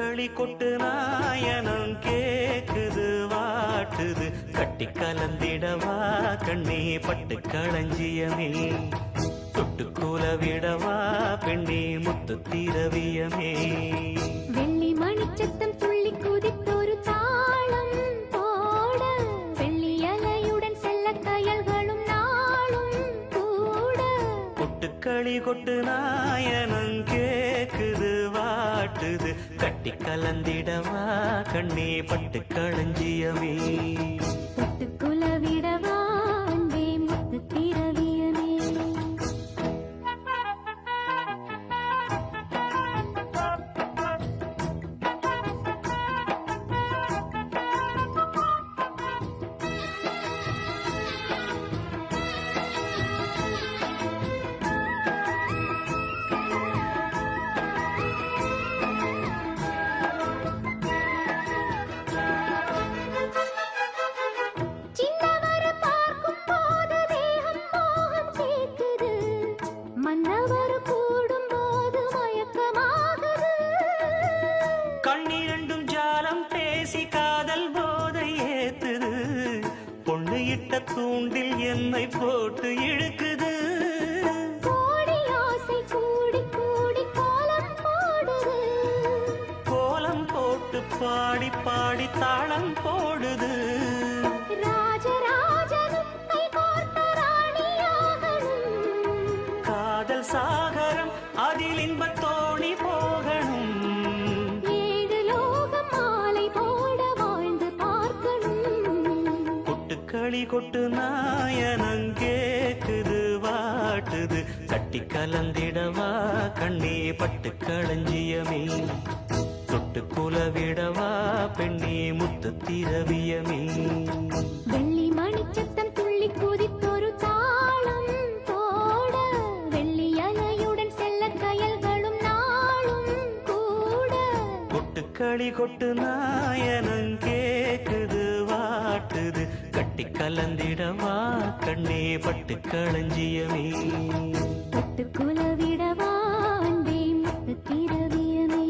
கொட்டுக்களி கொட்டு நாயனம் கேக்குது வாட்டுது கட்டி கலந்திடவா கண்ணே பட்டு களஞ்சியமே தொட்டுக்கூல விடவா பெண்ணே முத்து திரவியமே வெள்ளி மணிச்சத்தம் துள்ளி குதித்தொரு தாளம் போட வெள்ளி அலையுடன் செல்ல கயல்களும் நாளும் கூட கொட்டுக்களி கொட்டு நாயனம் கேக்குது வாட்டுது கட்டி கலந்திடவா கண்ணே பட்டு களஞ்சியமே தொட்டுக்குல விடவா அன்பே முத்து திரவியமே கண்ணிரண்டும் ஜாலம் பேசி காதல் போதை ஏத்துது பொண்ணு இட்ட தூண்டில் என்னை போட்டு இழுக்குது கோடி ஆசை கூடி கூடி கோலம் போடுது கோலம் போட்டு பாடி பாடி தாளம் போடுது ராஜராஜனும் கை கோர்த்த ராணியாகணும் காதல் சாகரம் அதில் இன்பத் தோணி போகணும் கொட்டுக்களி கொட்டு நாயனம் கேக்குது வாட்டுது கட்டி கலந்திடவா கண்ணே பட்டு களஞ்சியமே தொட்டு குலவிடவா பெண்ணே முத்து திரவியமே வெள்ளி மணிச்சத்தம் துள்ளி குதித்தொரு தாளம் போட வெள்ளி அலையுடன் செல்ல கயல்களும் நாளும் கூட கொட்டுக்களி கொட்டு நாயனம் கேக்குது வாட்டுது கட்டி கலந்திடவா கண்ணே பட்டு களஞ்சியமே தொட்டுக்குல விடவா அன்பே முத்து திரவியமே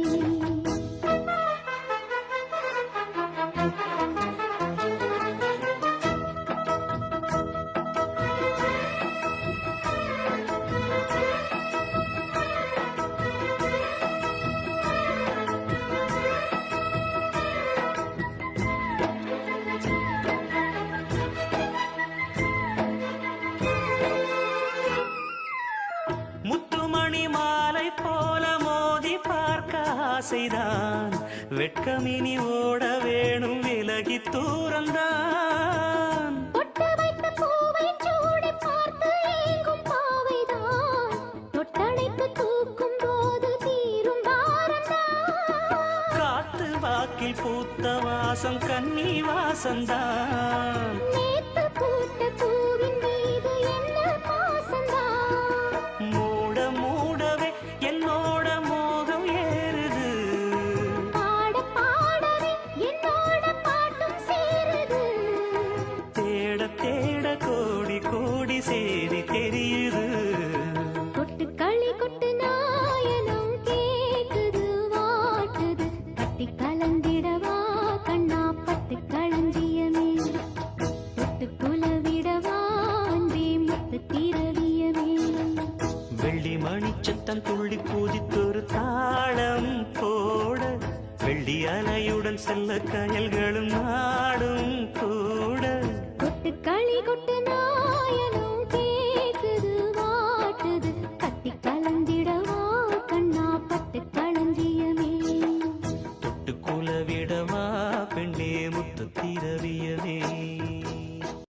முத்துமணி மாலை போல மோதி பார்க்க ஆசைதான் வெட்கமினி ஓட வேணும் விலகி தூரந்தான் பொட்டு வைத்த பூவை சூடி பார்த்து ஏங்கும் பாவைதான் தொட்டணைத்து தூக்கும் போது தீரும் பாரந்தான் காத்து வாக்கில் பூத்த வாசம் கன்னி வாசந்தான் நேத்து பூத்த பூவின் மீது என்ன பாசந்தான் மூட மூடவே என்னோட மோகம் ஏறுது பாட பாடவே என்னோட பாட்டும் சேருது தேட தேட கோடி கோடி சேரி தெரியுது கொட்டுக்களி கொட்டு நாயனம் கேக்குது வாட்டுது கட்டி கலந்திடவா கண்ணா பட்டு களஞ்சியமே தொட்டுக்குல விடவா அன்பே முத்து திரவியமே வெள்ளி மணிச்சத்தம் துள்ளி பூஜித்தொரு தாளம் போட வெள்ளி அலையுடன் செல்ல கயல்களும் நாடும் கூட கொட்டுக்களி கொட்டு நாயனம்